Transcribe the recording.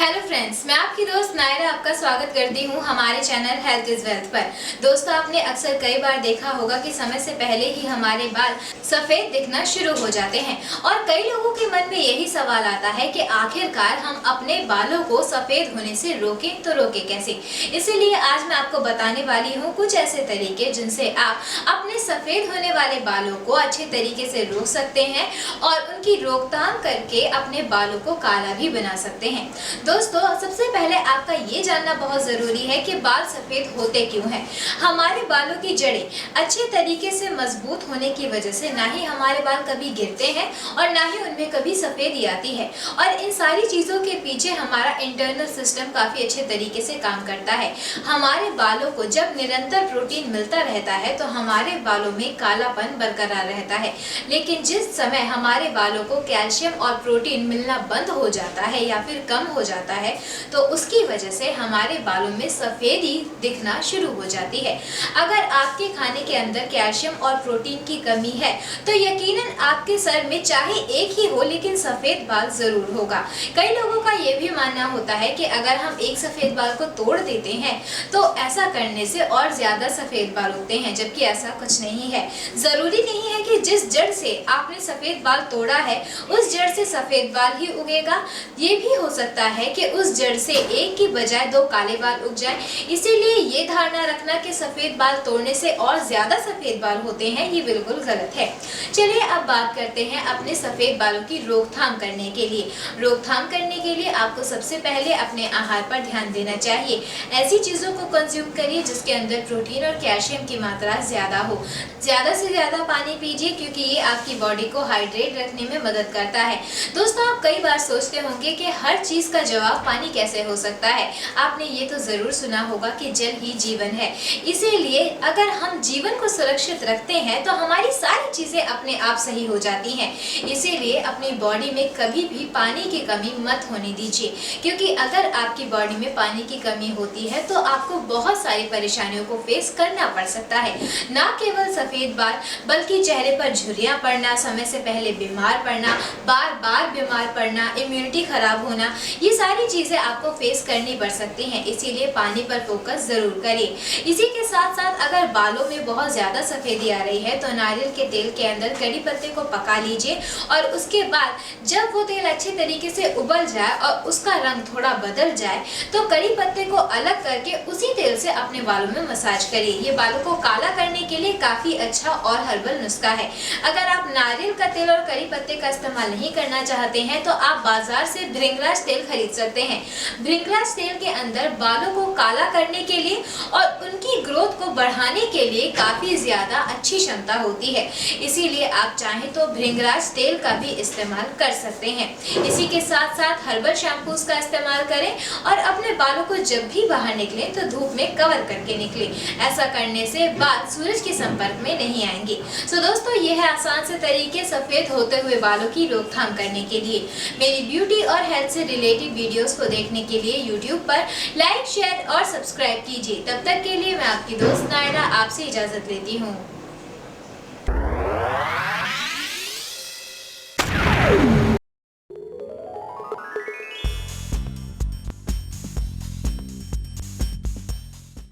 Hello friends, मैं आपकी दोस्त नायरा आपका स्वागत करती हूं हमारे चैनल हेल्थ इज वेल्थ पर। दोस्तों, आपने अक्सर कई बार देखा होगा कि समय से पहले ही हमारे बाल सफेद दिखना शुरू हो जाते हैं और कई लोगों के मन में यही सवाल आता है कि आखिरकार हम अपने बालों को सफेद होने से रोकें तो रोकें कैसे। इसीलिए आज मैं आपको बताने वाली हूँ कुछ ऐसे तरीके जिनसे आप अपने सफेद होने वाले बालों को अच्छे तरीके से रोक सकते हैं और उनकी रोकथाम करके अपने बालों को काला भी बना सकते हैं। दोस्तों, सबसे पहले आपका ये जानना बहुत जरूरी है कि बाल सफेद होते क्यों हैं। हमारे बालों की जड़ें अच्छे तरीके से मजबूत होने की वजह से ना ही हमारे बाल कभी गिरते हैं और ना ही उनमें कभी सफेदी आती है। और इन सारी चीजों के पीछे हमारा इंटरनल सिस्टम काफी अच्छे तरीके से काम करता है। हमारे बालों को जब निरंतर प्रोटीन मिलता रहता है तो हमारे बालों में कालापन बरकरार रहता है। लेकिन जिस समय हमारे बालों को कैल्शियम और प्रोटीन मिलना बंद हो जाता है या फिर कम हो जाता है तो उसकी वजह से हमारे बालों में सफेदी दिखना शुरू हो जाती है। अगर आपके खाने के अंदर कैल्शियम और प्रोटीन की कमी है तो यकीनन आपके सर में चाहे एक ही हो लेकिन सफेद बाल जरूर होगा। कई लोगों का ये भी मानना होता है कि अगर हम एक सफेद बाल को तोड़ देते हैं तो ऐसा करने से और ज्यादा सफेद बाल उगते हैं, जबकि ऐसा कुछ नहीं है। जरूरी नहीं है कि जिस जड़ से आपने सफेद बाल तोड़ा है उस जड़ से सफेद बाल ही उगेगा। ये भी हो सकता है कि उस जड़ से एक की बजाय दो काले बाल उग जाए। इसीलिए ये धारणा रखना कि सफेद बाल तोड़ने से और ज्यादा सफेद बाल होते हैं, ये बिल्कुल गलत है। चलिए अब बात करते हैं अपने सफेद बालों की रोकथाम करने के लिए। रोकथाम करने के लिए आपको सबसे पहले अपने आहार पर ध्यान देना चाहिए। ऐसी चीजों को कंज्यूम करिए जिसके अंदर प्रोटीन और कैल्शियम की मात्रा ज्यादा हो। ज्यादा से ज्यादा पानी पीजिए क्योंकि ये आपकी बॉडी को हाइड्रेट रखने में मदद करता है। दोस्तों, आप कई बार सोचते होंगे कि हर चीज का जवाब पानी कैसे हो सकता है। आपने ये तो जरूर सुना होगा कि जल ही जीवन है। इसीलिए अगर हम जीवन को सुरक्षित रखते हैं तो हमारी सारी चीजें अपने आप सही हो जाती हैं। इसीलिए अपनी बॉडी में कभी भी पानी की कमी मत होने दीजिए, क्योंकि अगर आपकी बॉडी में पानी की कमी होती है तो आपको बहुत सारी परेशानियों को फेस करना पड़ सकता है। न केवल सफेद बाल बल्कि चेहरे पर झुर्रियां पड़ना, समय से पहले बीमार पड़ना, बार बार बीमार पड़ना, इम्यूनिटी खराब होना, ये सारी चीजें आपको फेस करनी पड़ सकती हैं। इसीलिए पानी पर फोकस जरूर करिए। इसी के साथ साथ अगर बालों में बहुत ज्यादा सफेदी आ रही है तो नारियल के तेल के अंदर कड़ी पत्ते को पका लीजिए और उसके बाद जब वो तेल अच्छे तरीके से उबल जाए और उसका रंग थोड़ा बदल जाए तो कड़ी पत्ते को अलग करके उसी तेल से अपने बालों में मसाज करिए। ये बालों को काला करने के लिए काफी अच्छा और हर्बल नुस्खा है। अगर आप नारियल का तेल और कड़ी पत्ते का इस्तेमाल नहीं करना चाहते हैं तो आप बाजार से भृंगराज तेल खरीद सकते हैं। भृंगराज तेल के अंदर बालों को काला करने के लिए और उनकी ग्रोथ को बढ़ाने के लिए काफी ज्यादा अच्छी क्षमता होती है। इसीलिए आप चाहें तो भृंगराज तेल का भी इस्तेमाल कर सकते हैं। इसी के साथ साथ हर्बल शैम्पूज का इस्तेमाल करें और अपने बालों को जब भी बाहर निकले तो धूप में कवर करके निकले। ऐसा करने से बाल सूरज के संपर्क में नहीं आएंगे। सो दोस्तों, ये है आसान से तरीके सफेद होते हुए बालों की रोकथाम करने के लिए। मेरी ब्यूटी और हेल्थ से रिलेटेड वीडियोस को देखने के लिए यूट्यूब पर लाइक, शेयर और सब्सक्राइब कीजिए। तब तक के लिए मैं आपकी दोस्त नायरा आपसे इजाजत लेती हूँ।